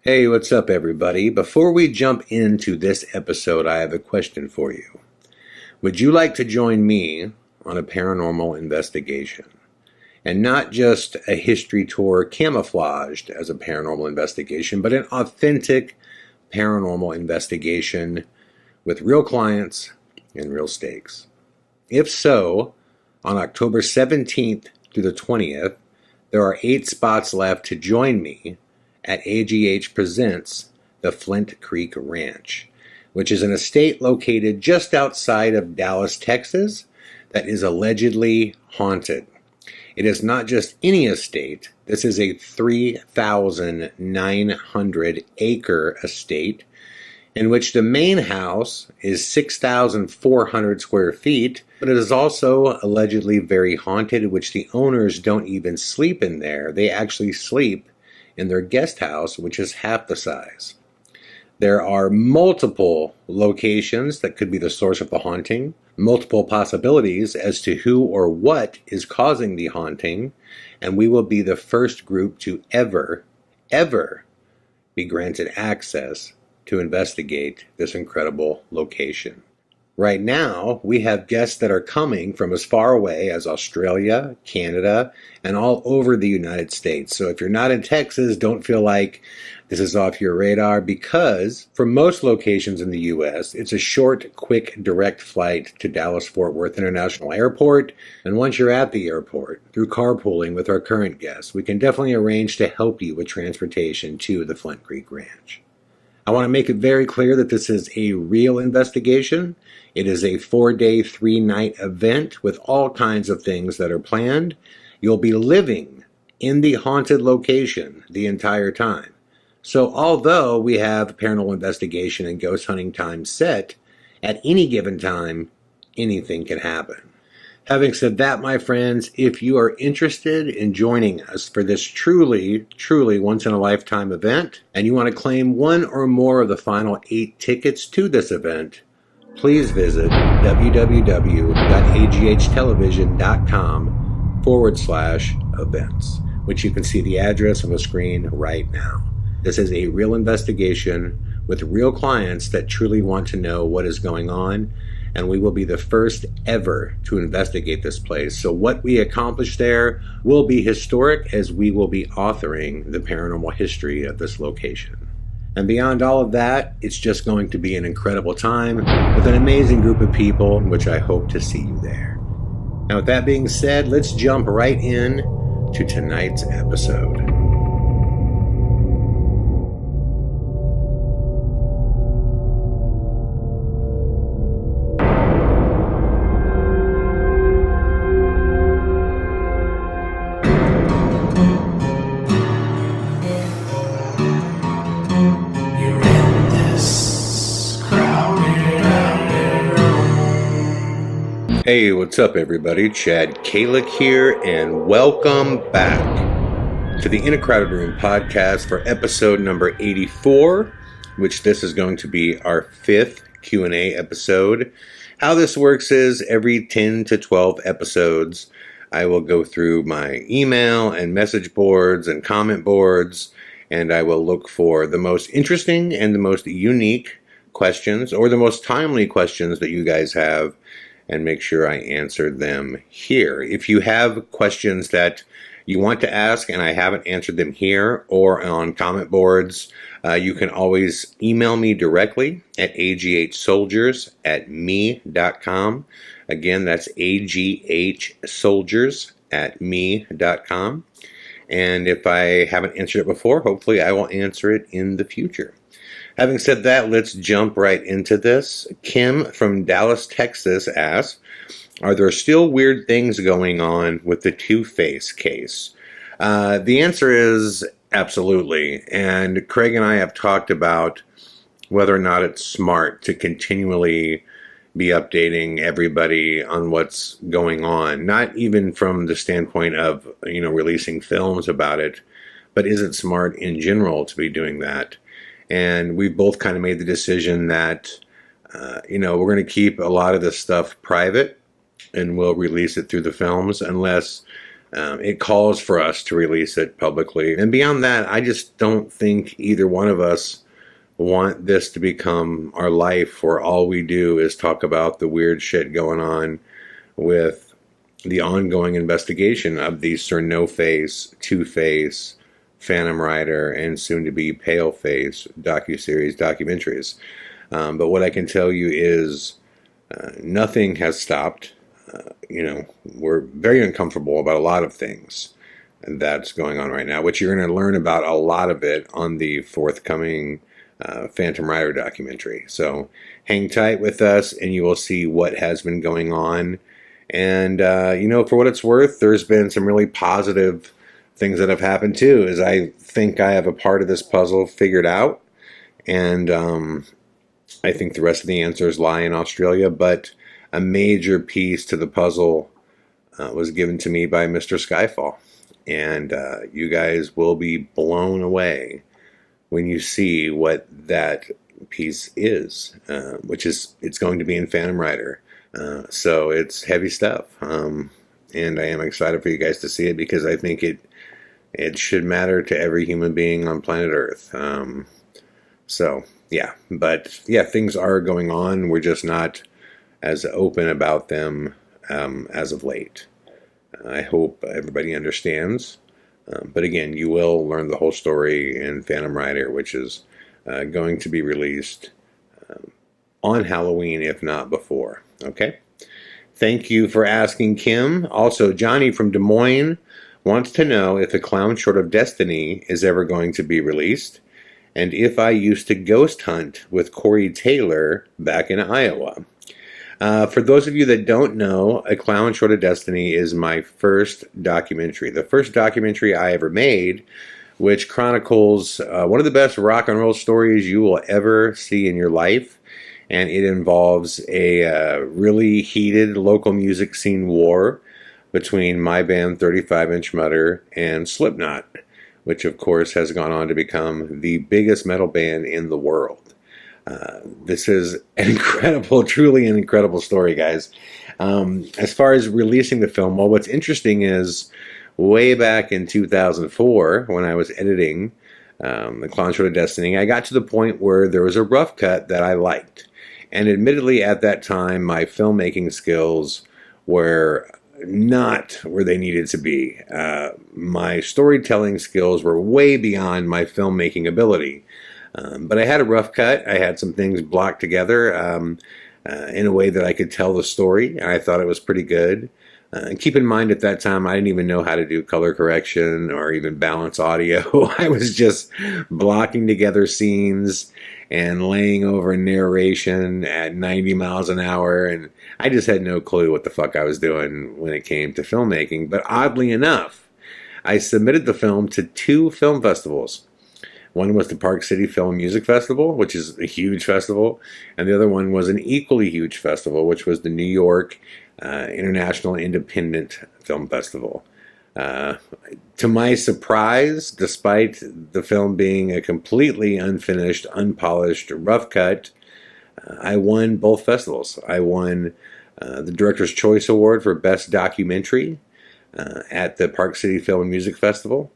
Hey, what's up, everybody? Before we jump into this episode, I have a question for you. Would you like to join me on a paranormal investigation? And not just a history tour camouflaged as a paranormal investigation, but an authentic paranormal investigation with real clients and real stakes. If so, on October 17th through the 20th, there are 8 spots left to join me at AGH Presents the Flint Creek Ranch, which is an estate located just outside of Dallas, Texas, that is allegedly haunted. It is not just any estate. This is a 3,900-acre estate in which the main house is 6,400 square feet, but it is also allegedly very haunted, which the owners don't even sleep in there. They actually sleep in their guest house, which is half the size. There are multiple locations that could be the source of the haunting, multiple possibilities as to who or what is causing the haunting, and we will be the first group to ever be granted access to investigate this incredible location. Right now, we have guests that are coming from as far away as Australia, Canada, and all over the United States. So if you're not in Texas, don't feel like this is off your radar, because for most locations in the U.S., it's a short, quick, direct flight to Dallas-Fort Worth International Airport. And once you're at the airport, through carpooling with our current guests, we can definitely arrange to help you with transportation to the Flint Creek Ranch. I want to make it very clear that this is a real investigation. It is a 4-day, 3-night event with all kinds of things that are planned. You'll be living in the haunted location the entire time. So although we have paranormal investigation and ghost hunting time set, at any given time, anything can happen. Having said that, my friends, if you are interested in joining us for this truly once-in-a-lifetime event, and you want to claim one or more of the final 8 tickets to this event, please visit www.aghtelevision.com/events, which you can see the address on the screen right now. This is a real investigation with real clients that truly want to know what is going on, and we will be the first ever to investigate this place. So what we accomplish there will be historic, as we will be authoring the paranormal history of this location. And beyond all of that, it's just going to be an incredible time with an amazing group of people, which I hope to see you there. Now, with that being said, let's jump right in to tonight's episode. Hey, what's up, everybody? Chad Calek here, and welcome back to the In a Crowded Room podcast for episode number 84, which this is going to be our 5th Q&A episode. How this works is every 10 to 12 episodes, I will go through my email and message boards and comment boards, and I will look for the most interesting and the most unique questions, or the most timely questions that you guys have, and make sure I answer them here. If you have questions that you want to ask and I haven't answered them here or on comment boards, you can always email me directly at aghsoldiers@me.com. Again, that's aghsoldiers@me.com. And if I haven't answered it before, hopefully I will answer it in the future. Having said that, let's jump right into this. Kim from Dallas, Texas asks, are there still weird things going on with the Two-Face case? The answer is absolutely. And Craig and I have talked about whether or not it's smart to continually be updating everybody on what's going on. Not even from the standpoint of, releasing films about it, but is it smart in general to be doing that? And we've both kind of made the decision that, we're going to keep a lot of this stuff private, and we'll release it through the films unless it calls for us to release it publicly. And beyond that, I just don't think either one of us want this to become our life, where all we do is talk about the weird shit going on with the ongoing investigation of the Sir No Face, Two Face, Phantom Rider, and soon to be Pale Face docuseries, documentaries. But what I can tell you is nothing has stopped. We're very uncomfortable about a lot of things that's going on right now, which you're going to learn about a lot of it on the forthcoming Phantom Rider documentary. So hang tight with us and you will see what has been going on. And, for what it's worth, there's been some really positive things that have happened too, as I think I have a part of this puzzle figured out. And I think the rest of the answers lie in Australia, but a major piece to the puzzle was given to me by Mr. Skyfall. And you guys will be blown away when you see what that piece is, which is, it's going to be in Phantom Rider. So it's heavy stuff. And I am excited for you guys to see it, because I think it should matter to every human being on planet Earth. Things are going on. We're just not as open about them as of late. I hope everybody understands. But again, you will learn the whole story in Phantom Rider, which is going to be released on Halloween, if not before. Okay? Thank you for asking, Kim. Also, Johnny from Des Moines wants to know if The Clown Short of Destiny is ever going to be released, and if I used to ghost hunt with Corey Taylor back in Iowa. For those of you that don't know, A Clown Short of Destiny is my first documentary. The first documentary I ever made, which chronicles one of the best rock and roll stories you will ever see in your life. And it involves a really heated local music scene war between my band 35 Inch Mutter and Slipknot, which of course has gone on to become the biggest metal band in the world. This is an incredible, truly an incredible story, guys. As far as releasing the film, well, what's interesting is way back in 2004, when I was editing The Clown Short of Destiny, I got to the point where there was a rough cut that I liked. And admittedly, at that time, my filmmaking skills were not where they needed to be. My storytelling skills were way beyond my filmmaking ability. But I had a rough cut. I had some things blocked together in a way that I could tell the story. I thought it was pretty good. And keep in mind, at that time, I didn't even know how to do color correction or even balance audio. I was just blocking together scenes and laying over narration at 90 miles an hour. And I just had no clue what the fuck I was doing when it came to filmmaking. But oddly enough, I submitted the film to 2 film festivals. One was the Park City Film and Music Festival, which is a huge festival. And the other one was an equally huge festival, which was the New York International Independent Film Festival. To my surprise, despite the film being a completely unfinished, unpolished, rough cut, I won both festivals. I won the Director's Choice Award for Best Documentary at the Park City Film and Music Festival.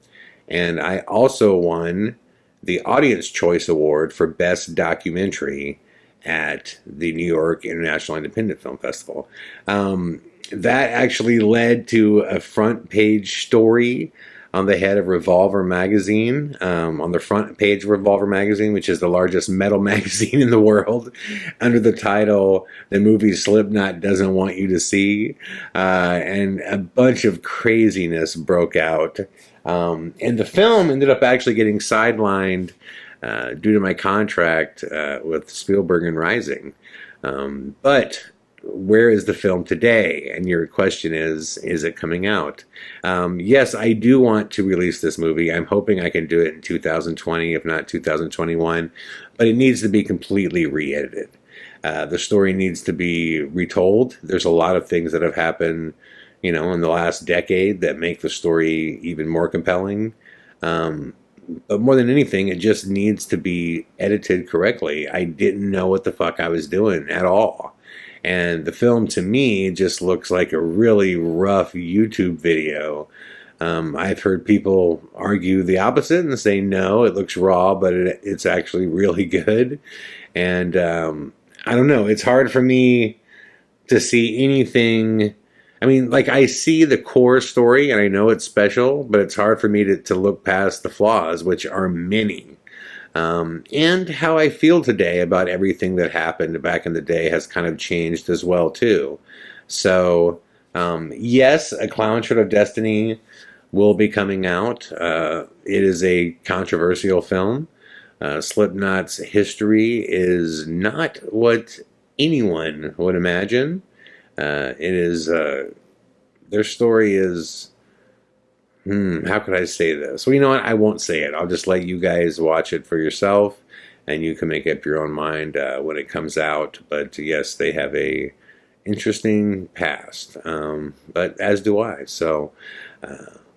And I also won the Audience Choice Award for Best Documentary at the New York International Independent Film Festival. That actually led to a front page story on the head of Revolver magazine, on the front page of Revolver magazine, which is the largest metal magazine in the world, under the title, "The Movie Slipknot Doesn't Want You to See." And a bunch of craziness broke out. And the film ended up actually getting sidelined due to my contract with Spielberg and Rising. But where is the film today? And your question is it coming out? Yes, I do want to release this movie. I'm hoping I can do it in 2020, if not 2021. But it needs to be completely re-edited. The story needs to be retold. There's a lot of things that have happened, in the last decade that make the story even more compelling. But more than anything, it just needs to be edited correctly. I didn't know what the fuck I was doing at all. And the film, to me, just looks like a really rough YouTube video. I've heard people argue the opposite and say, no, it looks raw, but it's actually really good. And I don't know. It's hard for me to see anything. I mean, like, I see the core story and I know it's special, but it's hard for me to look past the flaws, which are many. And how I feel today about everything that happened back in the day has kind of changed as well, too. So, yes, A Clown Short of Destiny will be coming out. It is a controversial film. Slipknot's history is not what anyone would imagine. It is, their story is, how could I say this? Well, you know what? I won't say it. I'll just let you guys watch it for yourself, and you can make up your own mind when it comes out. But yes, they have a interesting past, but as do I. So,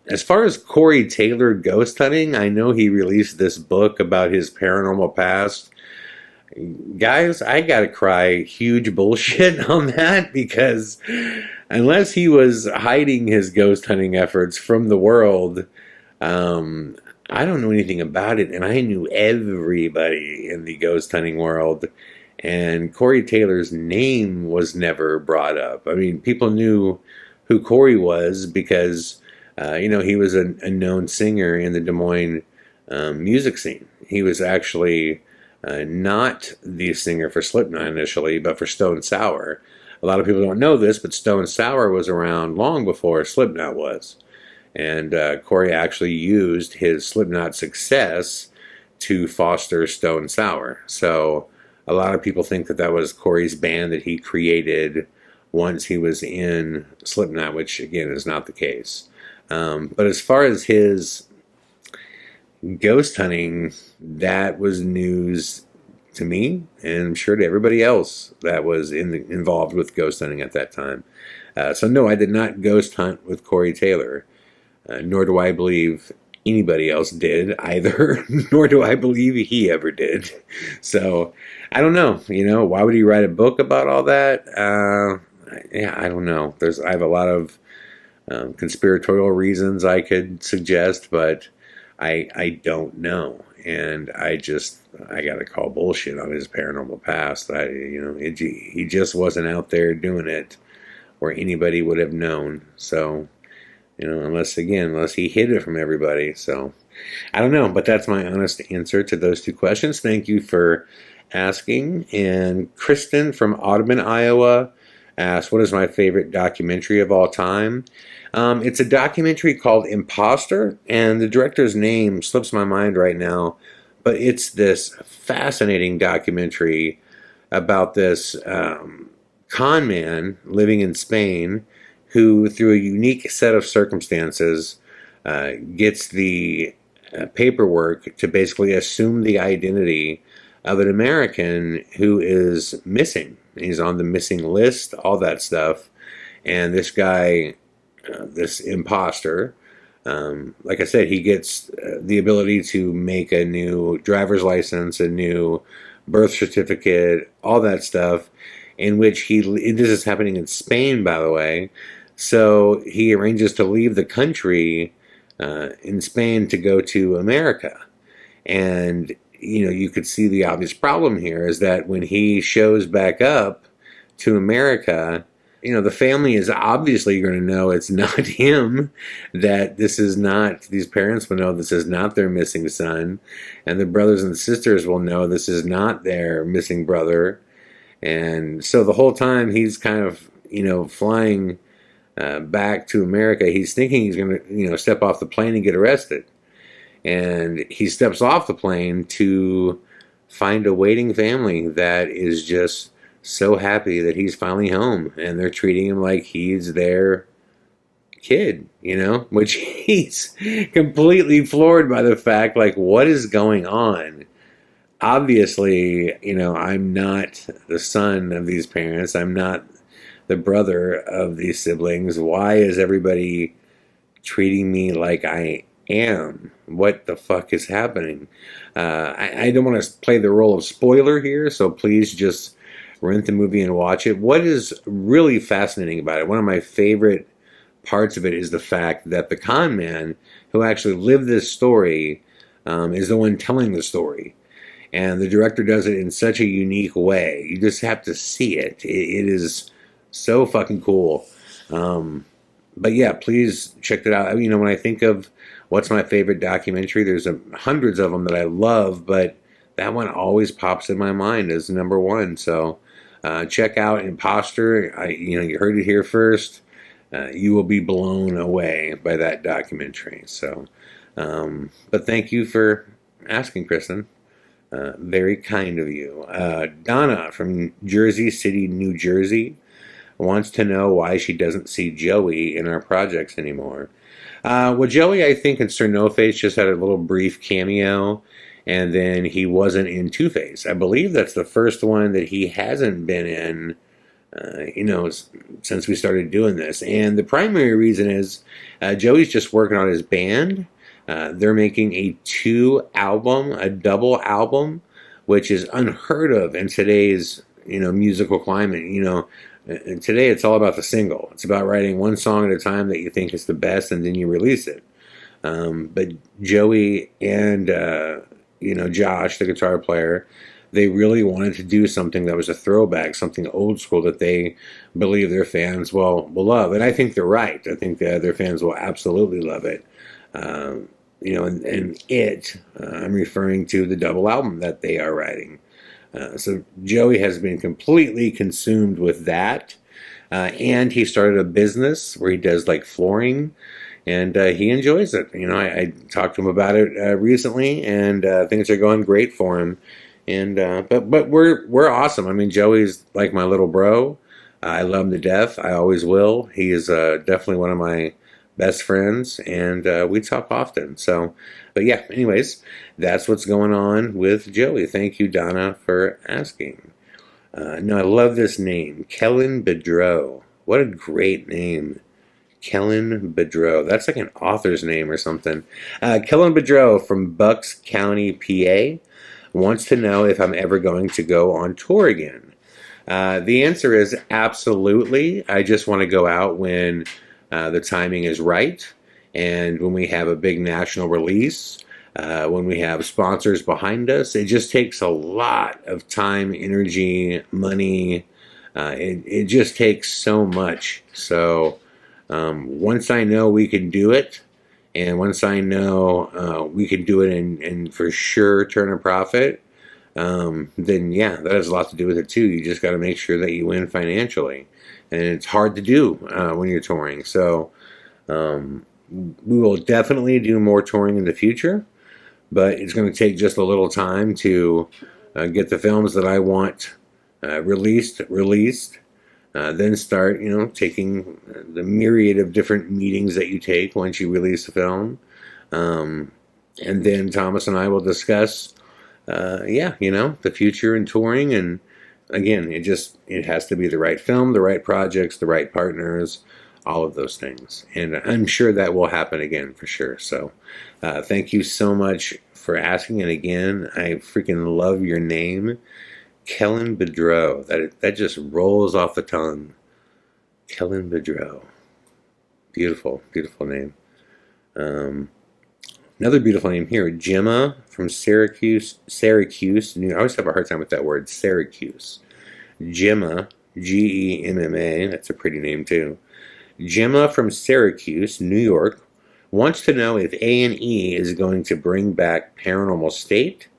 as far as Corey Taylor ghost hunting, I know he released this book about his paranormal past. Guys, I gotta cry huge bullshit on that, because unless he was hiding his ghost hunting efforts from the world, I don't know anything about it, and I knew everybody in the ghost hunting world, and Corey Taylor's name was never brought up. I mean, people knew who Corey was because, he was a known singer in the Des Moines music scene. He was actually not the singer for Slipknot initially, but for Stone Sour. A lot of people don't know this, but Stone Sour was around long before Slipknot was. And Corey actually used his Slipknot success to foster Stone Sour. So a lot of people think that that was Corey's band that he created once he was in Slipknot, which again is not the case. But as far as his ghost hunting, that was news to me, and I'm sure to everybody else that was involved with ghost hunting at that time. So no, I did not ghost hunt with Corey Taylor, nor do I believe anybody else did either, nor do I believe he ever did. So I don't know, why would he write a book about all that? I don't know. I have a lot of conspiratorial reasons I could suggest, but I don't know, and I gotta call bullshit on his paranormal past. He just wasn't out there doing it where anybody would have known. So, unless he hid it from everybody. So, I don't know, but that's my honest answer to those two questions. Thank you for asking. And Kristen from Audubon, Iowa asked, what is my favorite documentary of all time? It's a documentary called Imposter, and the director's name slips my mind right now, but it's this fascinating documentary about this con man living in Spain who, through a unique set of circumstances, gets the paperwork to basically assume the identity of an American who is missing. He's on the missing list, all that stuff, and this guy, this imposter, like I said, he gets the ability to make a new driver's license, a new birth certificate, all that stuff, in which this is happening in Spain, by the way, so he arranges to leave the country in Spain to go to America. And, you could see the obvious problem here is that when he shows back up to America, the family is obviously going to know it's not him, that these parents will know this is not their missing son, and the brothers and sisters will know this is not their missing brother. And so the whole time he's kind of, flying back to America, he's thinking he's going to, step off the plane and get arrested. And he steps off the plane to find a waiting family that is just so happy that he's finally home, and they're treating him like he's their kid, which he's completely floored by the fact, like, what is going on? Obviously, I'm not the son of these parents. I'm not the brother of these siblings. Why is everybody treating me like I am? What the fuck is happening? I don't want to play the role of spoiler here, so please just rent the movie and watch it. What is really fascinating about it, one of my favorite parts of it, is the fact that the con man who actually lived this story is the one telling the story. And the director does it in such a unique way. You just have to see it. It is so fucking cool. But yeah, please check that out. You know, when I think of what's my favorite documentary, there's hundreds of them that I love, but that one always pops in my mind as number one. So check out Imposter. You heard it here first. You will be blown away by that documentary. So, but thank you for asking, Kristen. Very kind of you. Donna from Jersey City, New Jersey, wants to know why she doesn't see Joey in our projects anymore. Well, Joey, I think in Sir No Face just had a little brief cameo, and then he wasn't in Two Face. I believe that's the first one that he hasn't been in, since we started doing this. And the primary reason is Joey's just working on his band. They're making a double album, which is unheard of in today's, musical climate. Today it's all about the single. It's about writing one song at a time that you think is the best, and then you release it. But Joey and, Josh, the guitar player, they really wanted to do something that was a throwback, something old school that they believe their fans will love. And I think they're right. I think their fans will absolutely love it. I'm referring to the double album that they are writing. So Joey has been completely consumed with that. And he started a business where he does like flooring, and he enjoys it. I talked to him about it recently, and things are going great for him. And but we're awesome. I mean, Joey's like my little bro. I love him to death. I always will. He is definitely one of my best friends, and we talk often. So, but yeah, anyways, that's what's going on with Joey. Thank you, Donna, for asking. No, I love this name, Kellen Bedreau. What a great name, Kellen Bedreau. That's like an author's name or something. Kellen Bedreau from Bucks County, PA, wants to know if I'm ever going to go on tour again. The answer is absolutely. I just want to go out when the timing is right, and when we have a big national release, when we have sponsors behind us. It just takes a lot of time, energy, money. It just takes so much. So once I know we can do it, and once I know we can do it and for sure turn a profit, then yeah, that has a lot to do with it too. You just got to make sure that you win financially. And it's hard to do when you're touring. So we will definitely do more touring in the future, but it's going to take just a little time to get the films that I want released, then start, taking the myriad of different meetings that you take once you release a film. And then Thomas and I will discuss, the future in touring. And again, it has to be the right film, the right projects, the right partners, all of those things. And I'm sure that will happen again for sure. So thank you so much for asking. And again, I freaking love your name, Kellen Bedreau. That just rolls off the tongue. Kellen Bedreau. Beautiful, beautiful name. Another beautiful name here, Gemma from Syracuse, New. I always have a hard time with that word, Syracuse. Gemma, Gemma, that's a pretty name too. Gemma from Syracuse, New York, wants to know if A&E is going to bring back Paranormal State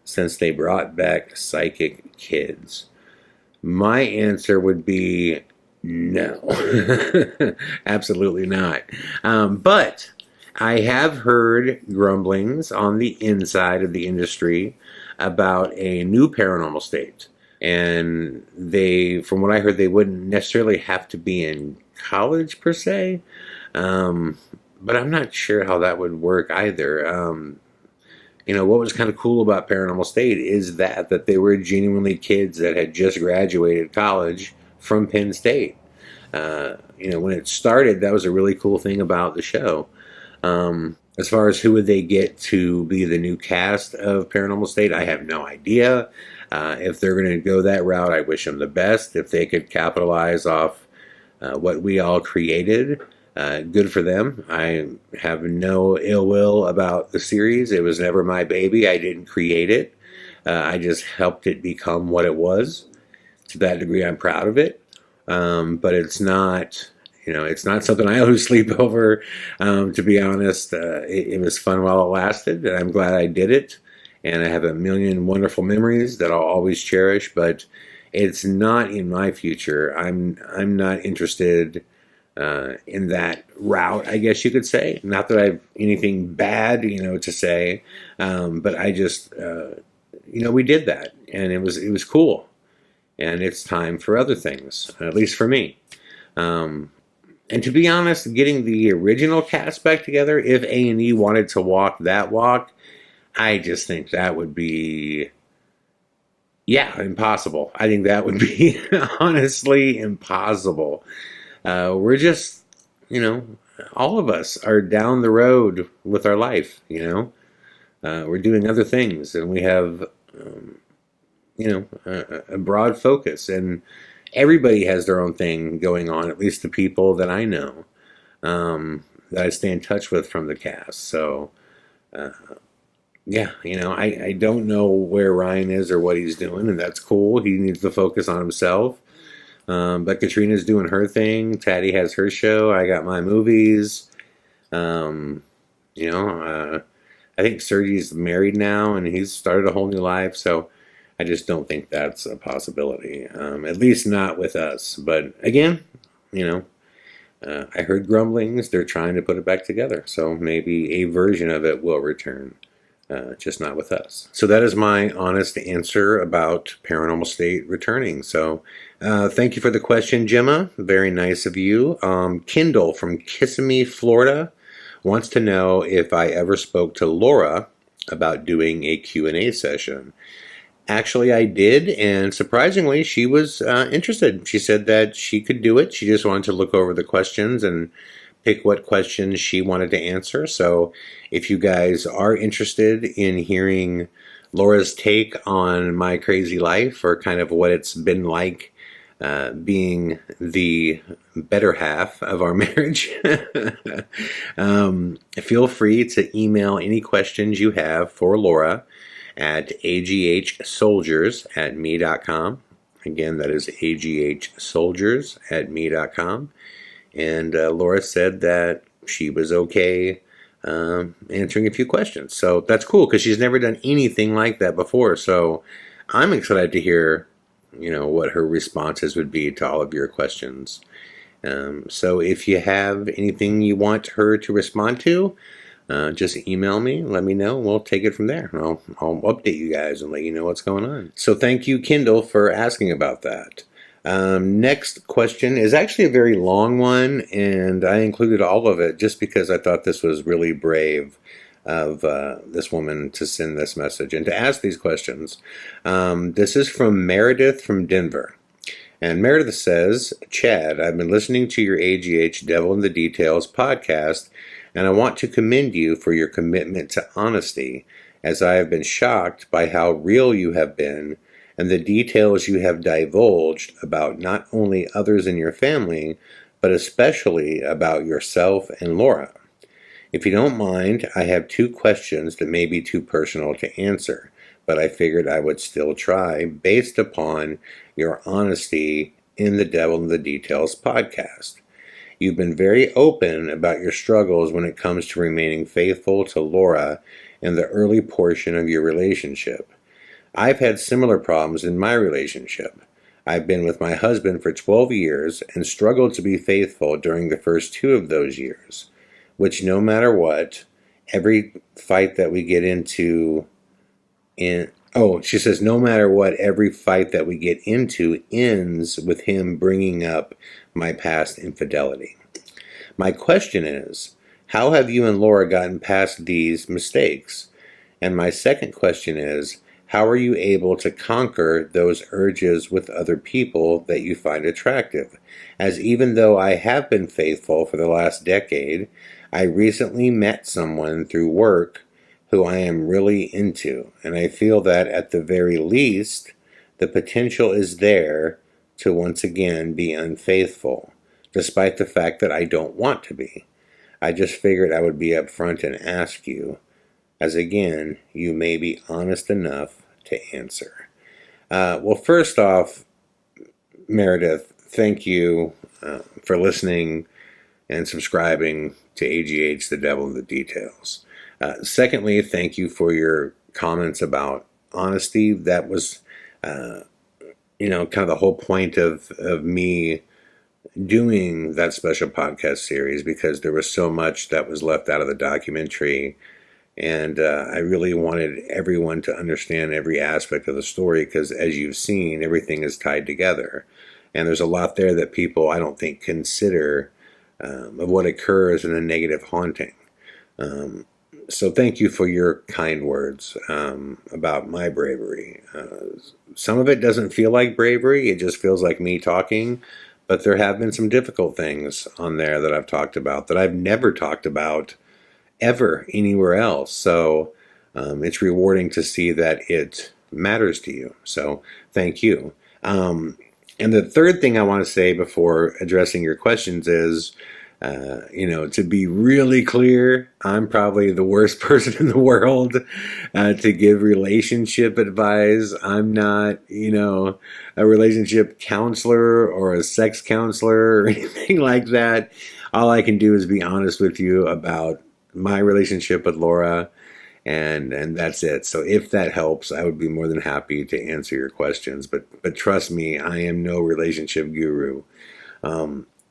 since they brought back Psychic Kids. My answer would be no. Absolutely not. But I have heard grumblings on the inside of the industry about a new Paranormal State. And from what I heard, they wouldn't necessarily have to be in college per se. But I'm not sure how that would work either. What was kind of cool about Paranormal State is that they were genuinely kids that had just graduated college from Penn State. When it started, that was a really cool thing about the show. As far as who would they get to be the new cast of Paranormal State, I have no idea. If they're going to go that route, I wish them the best. If they could capitalize off what we all created, good for them. I have no ill will about the series. It was never my baby. I didn't create it. I just helped it become what it was. To that degree, I'm proud of it. But it's not, it's not something I lose sleep over. To be honest, it was fun while it lasted, and I'm glad I did it. And I have a million wonderful memories that I'll always cherish. But it's not in my future. I'm not interested in that route, I guess you could say. Not that I have anything bad, to say, but I just, we did that, and it was cool. And it's time for other things, at least for me. And to be honest, getting the original cast back together, if A&E wanted to walk that walk, I just think that would be, impossible. I think that would be honestly impossible. We're just, all of us are down the road with our life, we're doing other things, and we have, a broad focus, and everybody has their own thing going on, at least the people that I know, that I stay in touch with from the cast. So, I don't know where Ryan is or what he's doing, and that's cool. He needs to focus on himself. But Katrina's doing her thing. Taddy has her show. I got my movies. I think Sergi's married now, and he's started a whole new life. So I just don't think that's a possibility. At least not with us. But again, I heard grumblings. They're trying to put it back together. So maybe a version of it will return. Just not with us. So that is my honest answer about Paranormal State returning. So thank you for the question, Gemma. Very nice of you. Kendall from Kissimmee, Florida, wants to know if I ever spoke to Laura about doing a Q&A session. Actually, I did, and surprisingly, she was interested. She said that she could do it. She just wanted to look over the questions and pick what questions she wanted to answer. So if you guys are interested in hearing Laura's take on my crazy life, or kind of what it's been like being the better half of our marriage, feel free to email any questions you have for Laura at aghsoldiers@me.com. Again, that is aghsoldiers@me.com. And Laura said that she was okay answering a few questions. So that's cool, because she's never done anything like that before. So I'm excited to hear, what her responses would be to all of your questions. So if you have anything you want her to respond to, just email me, let me know, and we'll take it from there. I'll update you guys and let you know what's going on. So thank you, Kendall, for asking about that. Next question is actually a very long one, and I included all of it just because I thought this was really brave of this woman to send this message and to ask these questions. This is from Meredith from Denver. And Meredith says, Chad, I've been listening to your AGH Devil in the Details podcast, and I want to commend you for your commitment to honesty, as I have been shocked by how real you have been and the details you have divulged about not only others in your family, but especially about yourself and Laura. If you don't mind, I have 2 questions that may be too personal to answer, but I figured I would still try based upon your honesty in the Devil in the Details podcast. You've been very open about your struggles when it comes to remaining faithful to Laura in the early portion of your relationship. I've had similar problems in my relationship. I've been with my husband for 12 years and struggled to be faithful during the first 2 of those years, which no matter what, every fight that we get into she says no matter what, every fight that we get into ends with him bringing up my past infidelity. My question is, how have you and Laura gotten past these mistakes? And my second question is, how are you able to conquer those urges with other people that you find attractive? As even though I have been faithful for the last decade, I recently met someone through work who I am really into, and I feel that at the very least, the potential is there to once again be unfaithful, despite the fact that I don't want to be. I just figured I would be upfront and ask you, as again, you may be honest enough to answer. Well, first off, Meredith, thank you for listening and subscribing to AGH, The Devil in the Details. Secondly, thank you for your comments about honesty. That was, kind of the whole point of me doing that special podcast series, because there was so much that was left out of the documentary. And I really wanted everyone to understand every aspect of the story, because as you've seen, everything is tied together. And there's a lot there that people, I don't think, consider of what occurs in a negative haunting. So thank you for your kind words about my bravery. Some of it doesn't feel like bravery. It just feels like me talking. But there have been some difficult things on there that I've talked about that I've never talked about ever anywhere else. So it's rewarding to see that it matters to you. So thank you. And the third thing I want to say before addressing your questions is, to be really clear, I'm probably the worst person in the world to give relationship advice. I'm not, a relationship counselor or a sex counselor or anything like that. All I can do is be honest with you about my relationship with Laura, and that's it. So if that helps, I would be more than happy to answer your questions. But trust me, I am no relationship guru.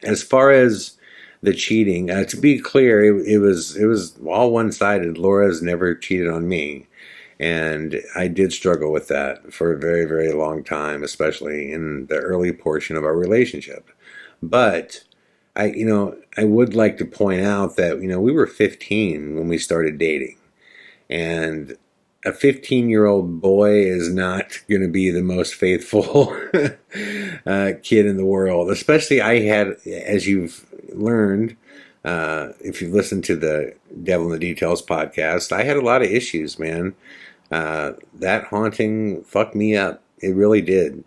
As far as the cheating, to be clear, it was all one-sided. Laura's never cheated on me, and I did struggle with that for a very, very long time, especially in the early portion of our relationship. But I would like to point out that we were 15 when we started dating. And a 15-year-old boy is not going to be the most faithful kid in the world. Especially I had, as you've learned, if you've listened to the Devil in the Details podcast, I had a lot of issues, man. That haunting fucked me up. It really did.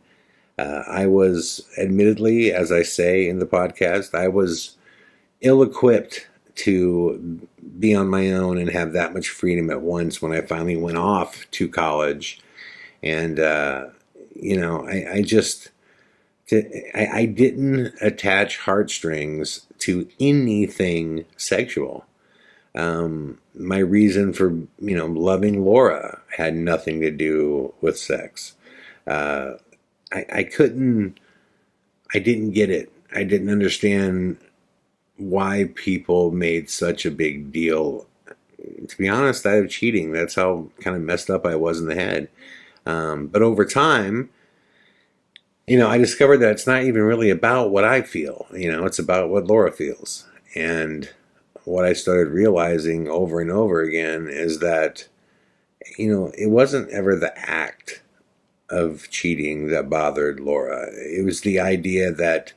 I was, admittedly, as I say in the podcast, I was ill-equipped to be on my own and have that much freedom at once when I finally went off to college. And, I didn't attach heartstrings to anything sexual. My reason for, loving Laura had nothing to do with sex. I didn't get it. I didn't understand why people made such a big deal. To be honest, out of cheating. That's how kind of messed up I was in the head. But over time, I discovered that it's not even really about what I feel. It's about what Laura feels. And what I started realizing over and over again is that, it wasn't ever the act of cheating that bothered Laura. It was the idea that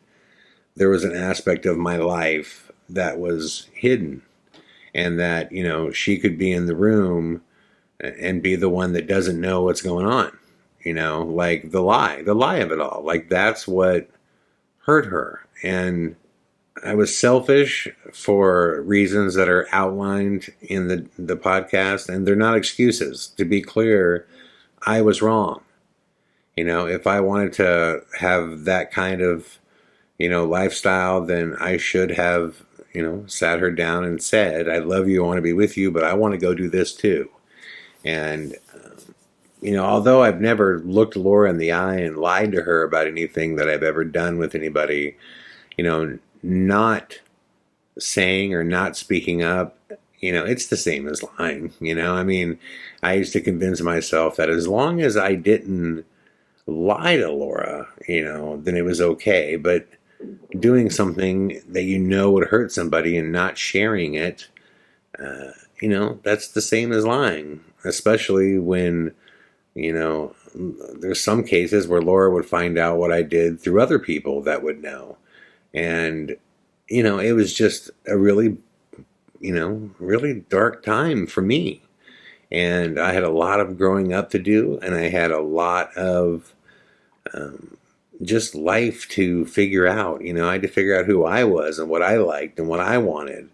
there was an aspect of my life that was hidden, and that, she could be in the room and be the one that doesn't know what's going on, like the lie of it all. Like, that's what hurt her. And I was selfish for reasons that are outlined in the podcast, and they're not excuses. To be clear, I was wrong. If I wanted to have that kind of lifestyle, then I should have, sat her down and said, I love you, I want to be with you, but I want to go do this too. And, although I've never looked Laura in the eye and lied to her about anything that I've ever done with anybody, not saying or not speaking up, it's the same as lying. I used to convince myself that as long as I didn't lie to Laura, then it was okay. But doing something that would hurt somebody and not sharing it, that's the same as lying. Especially when, there's some cases where Laura would find out what I did through other people that would know. And, it was just a really really dark time for me. And I had a lot of growing up to do, and I had a lot of just life to figure out. I had to figure out who I was and what I liked and what I wanted.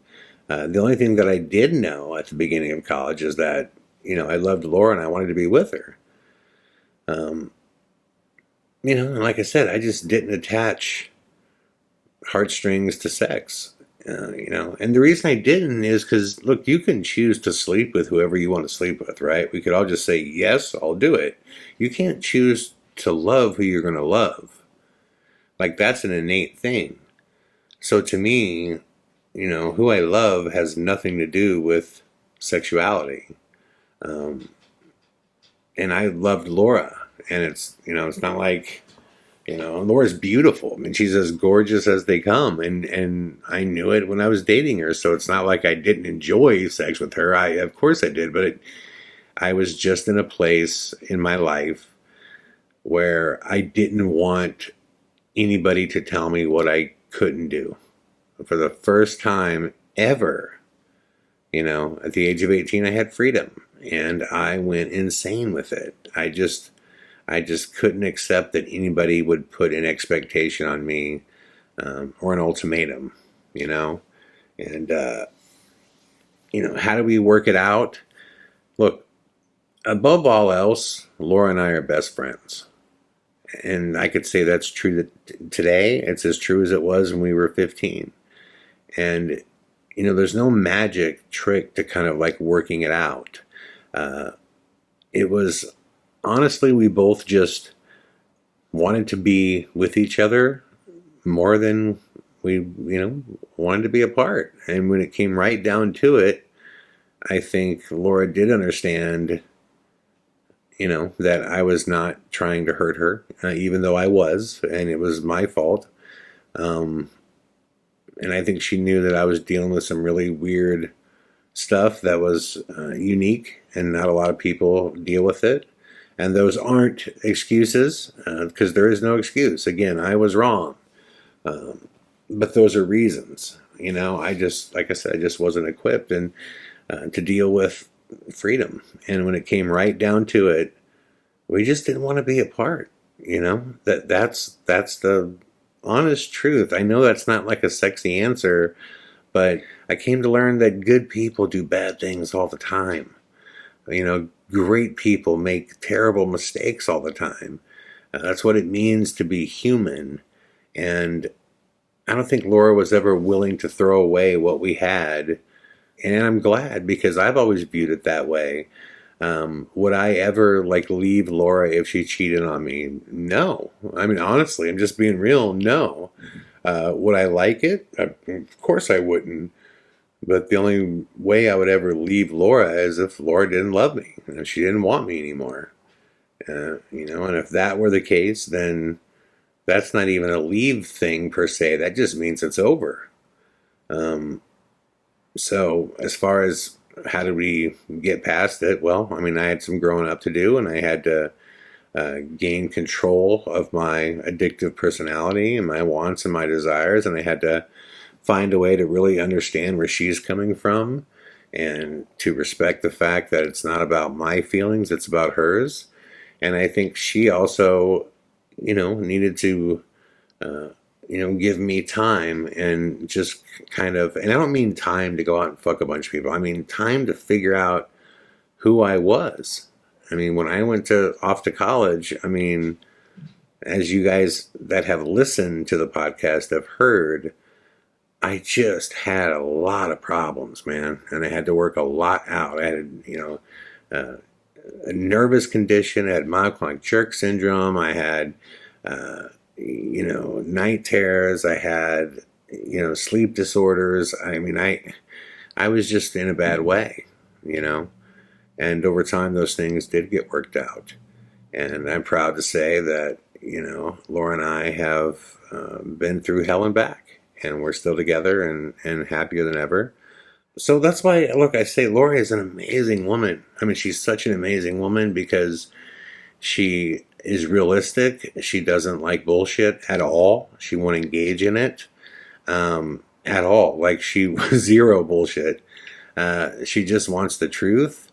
The only thing that I did know at the beginning of college is that, I loved Laura and I wanted to be with her. And like I said, I just didn't attach heartstrings to sex. And the reason I didn't is because, look, you can choose to sleep with whoever you want to sleep with, right? We could all just say, yes, I'll do it. You can't choose to love who you're going to love. Like, that's an innate thing. So to me, who I love has nothing to do with sexuality. And I loved Laura. And it's not like, Laura's beautiful. I mean, she's as gorgeous as they come. And I knew it when I was dating her. So it's not like I didn't enjoy sex with her. Of course I did. But I was just in a place in my life where I didn't want anybody to tell me what I couldn't do. For the first time ever, at the age of 18, I had freedom. And I went insane with it. I just couldn't accept that anybody would put an expectation on me or an ultimatum, And, how do we work it out? Look, above all else, Laura and I are best friends. And I could say that's true today. It's as true as it was when we were 15. And, there's no magic trick to kind of like working it out. It was... Honestly, we both just wanted to be with each other more than we, wanted to be apart. And when it came right down to it, I think Laura did understand, that I was not trying to hurt her, even though I was, and it was my fault. And I think she knew that I was dealing with some really weird stuff that was unique, and not a lot of people deal with it. And those aren't excuses, because there is no excuse. Again, I was wrong. But those are reasons. Like I said, I just wasn't equipped to deal with freedom. And when it came right down to it, we just didn't want to be apart. That's the honest truth. I know that's not like a sexy answer, but I came to learn that good people do bad things all the time. Great people make terrible mistakes all the time. That's what it means to be human. And I don't think Laura was ever willing to throw away what we had. And I'm glad, because I've always viewed it that way. Would I ever leave Laura if she cheated on me? No. I mean, honestly, I'm just being real. No. Would I like it? Of course I wouldn't. But the only way I would ever leave Laura is if Laura didn't love me, and if she didn't want me anymore. And if that were the case, then that's not even a leave thing per se. That just means it's over. So as far as how did we get past it? Well, I mean, I had some growing up to do, and I had to gain control of my addictive personality and my wants and my desires, and I had to find a way to really understand where she's coming from and to respect the fact that it's not about my feelings, it's about hers. And I think she also, needed to, give me time and just kind of, and I don't mean time to go out and fuck a bunch of people. I mean time to figure out who I was. I mean, when I went off to college, I mean, as you guys that have listened to the podcast have heard, I just had a lot of problems, man, and I had to work a lot out. I had, a nervous condition. I had myoclonic jerk syndrome. I had, night terrors. I had, sleep disorders. I mean, I was just in a bad way, and over time those things did get worked out. And I'm proud to say that, Laura and I have been through hell and back. And we're still together and happier than ever. So that's why, look, I say Laura is an amazing woman. I mean, she's such an amazing woman because she is realistic. She doesn't like bullshit at all. She won't engage in it at all. Like, she was zero bullshit. She just wants the truth.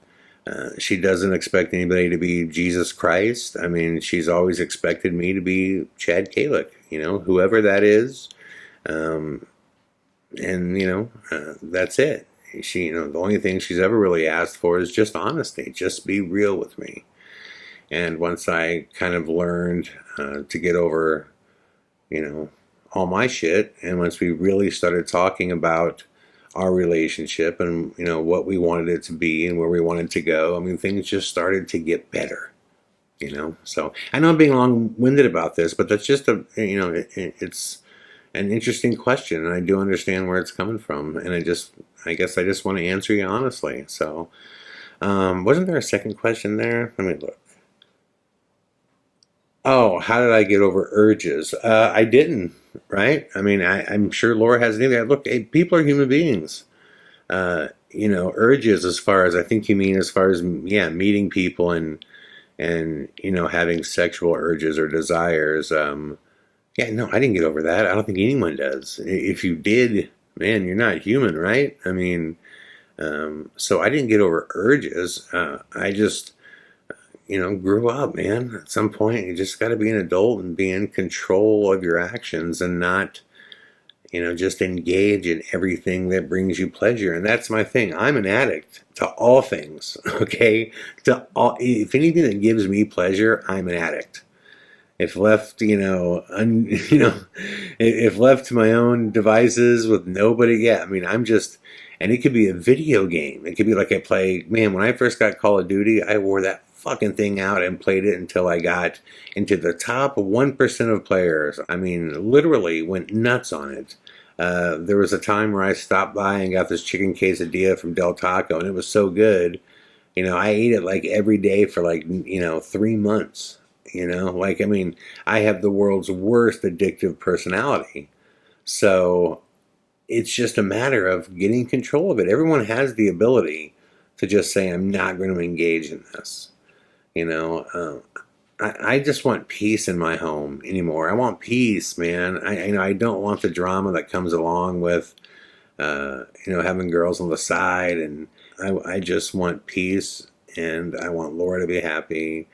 She doesn't expect anybody to be Jesus Christ. I mean, she's always expected me to be Chad Calek, whoever that is. Um, and, that's it. She, the only thing she's ever really asked for is just honesty. Just be real with me. And once I kind of learned to get over, all my shit, and once we really started talking about our relationship and, what we wanted it to be and where we wanted to go, I mean, things just started to get better, So I know I'm being long-winded about this, but that's just it's an interesting question, and I do understand where it's coming from, and I guess I just want to answer you honestly. So, wasn't there a second question there? Let me look. Oh, how did I get over urges? I didn't, right? I mean, I'm sure Laura hasn't either. Look, hey, people are human beings. Urges as far as, I think you mean as far as, yeah, meeting people and having sexual urges or desires. Yeah, no, I didn't get over that. I don't think anyone does. If you did, man, you're not human, right? I mean, so I didn't get over urges. I just, grew up, man. At some point, you just got to be an adult and be in control of your actions and not, just engage in everything that brings you pleasure. And that's my thing. I'm an addict to all things, okay? If anything that gives me pleasure, I'm an addict. If left, if left to my own devices with nobody, yeah, I mean, and it could be a video game. It could be like man, when I first got Call of Duty, I wore that fucking thing out and played it until I got into the top 1% of players. I mean, literally went nuts on it. There was a time where I stopped by and got this chicken quesadilla from Del Taco, and it was so good. I ate it like every day for 3 months. I mean, I have the world's worst addictive personality. So it's just a matter of getting control of it. Everyone has the ability to just say, I'm not going to engage in this. I just want peace in my home anymore. I want peace, man. I don't want the drama that comes along with, having girls on the side. And I just want peace, and I want Laura to be happy.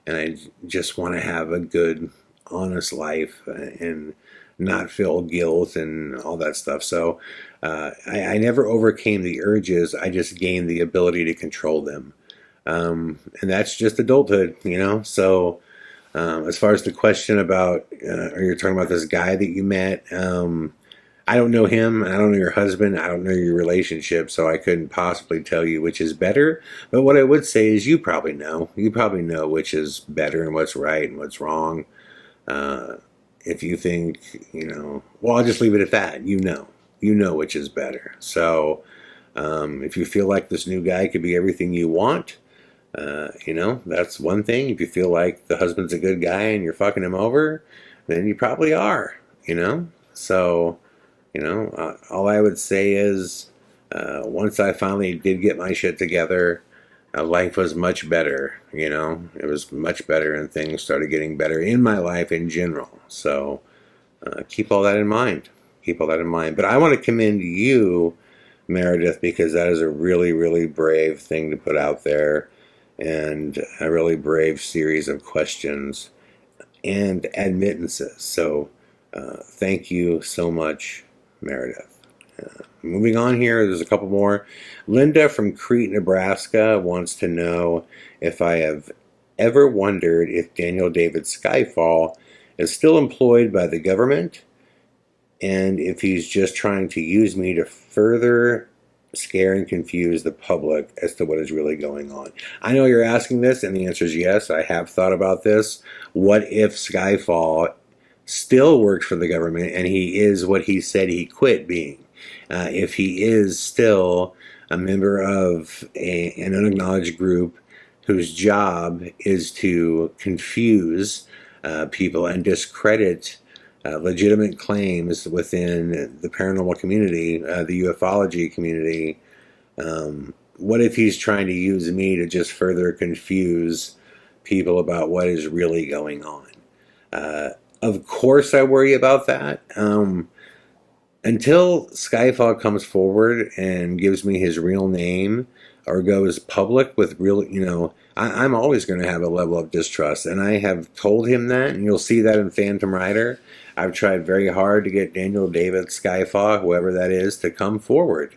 And I just want to have a good, honest life and not feel guilt and all that stuff. So I never overcame the urges. I just gained the ability to control them. And that's just adulthood, So as far as the question about, are you talking about this guy that you met? I don't know him, and I don't know your husband. I don't know your relationship, so I couldn't possibly tell you which is better. But what I would say is you probably know. You probably know which is better and what's right and what's wrong. If you think, well, I'll just leave it at that. You know which is better. So if you feel like this new guy could be everything you want, that's one thing. If you feel like the husband's a good guy and you're fucking him over, then you probably are, So, all I would say is once I finally did get my shit together, life was much better, It was much better, and things started getting better in my life in general. So keep all that in mind. But I want to commend you, Meredith, because that is a really, really brave thing to put out there, and a really brave series of questions and admittances. So thank you so much, Meredith. Moving on here, there's a couple more. Linda from Crete, Nebraska wants to know if I have ever wondered if Daniel David Skyfall is still employed by the government, and if he's just trying to use me to further scare and confuse the public as to what is really going on. I know you're asking this, and the answer is yes. I have thought about this. What if Skyfall still works for the government and he is what he said he quit being? If he is still a member of an unacknowledged group whose job is to confuse people and discredit legitimate claims within the paranormal community, the ufology community. What if he's trying to use me to just further confuse people about what is really going on? Of course I worry about that. until Skyfall comes forward and gives me his real name or goes public with real, I'm always going to have a level of distrust. And I have told him that, and you'll see that in Phantom Rider. I've tried very hard to get Daniel David Skyfall, whoever that is, to come forward.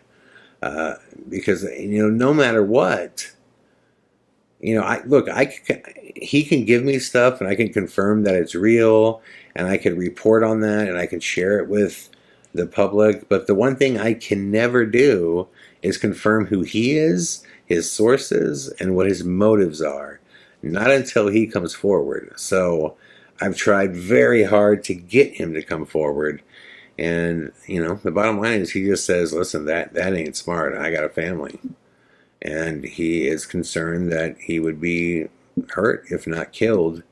Because, no matter what, he can give me stuff and I can confirm that it's real and I can report on that and I can share it with the public. But the one thing I can never do is confirm who he is, his sources, and what his motives are. Not until he comes forward. So I've tried very hard to get him to come forward. And, the bottom line is he just says, listen, that ain't smart. I got a family. And he is concerned that he would be hurt, if not killed,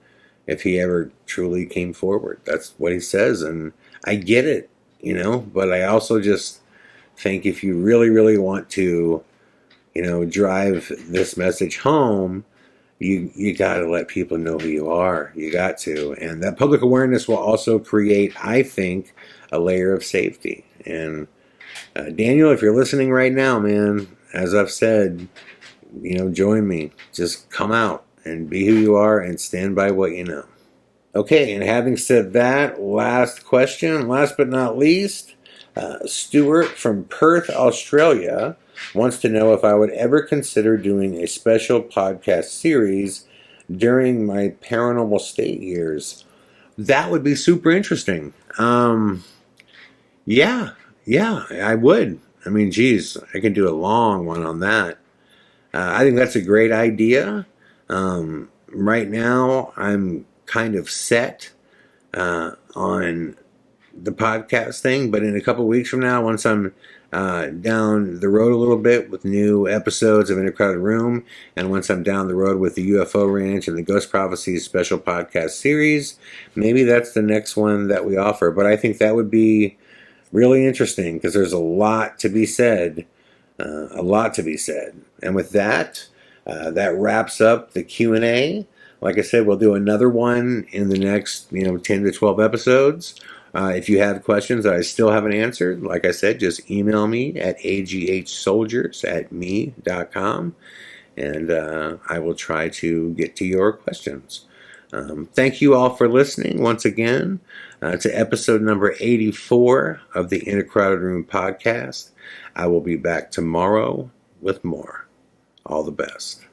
if he ever truly came forward. That's what he says. And I get it, but I also just think if you really, really want to, drive this message home, you got to let people know who you are. You got to. And that public awareness will also create, I think, a layer of safety. And Daniel, if you're listening right now, man, as I've said, join me. Just come out and be who you are and stand by what you know. Okay, and having said that, last question, last but not least, Stuart from Perth, Australia, wants to know if I would ever consider doing a special podcast series during my Paranormal State years. That would be super interesting. Yeah, I would. I mean, geez, I can do a long one on that. I think that's a great idea. Right now, I'm kind of set on the podcast thing, but in a couple weeks from now, once I'm down the road a little bit with new episodes of In a Crowded Room, and once I'm down the road with the UFO Ranch and the Ghost Prophecies special podcast series, maybe that's the next one that we offer. But I think that would be really interesting because there's a lot to be said. And with that, that wraps up the Q&A. Like I said, we'll do another one in the next 10 to 12 episodes. If you have questions that I still haven't answered, like I said, just email me at aghsoldiers@me.com, and I will try to get to your questions. Thank you all for listening once again to episode number 84 of the In a Crowded Room podcast. I will be back tomorrow with more. All the best.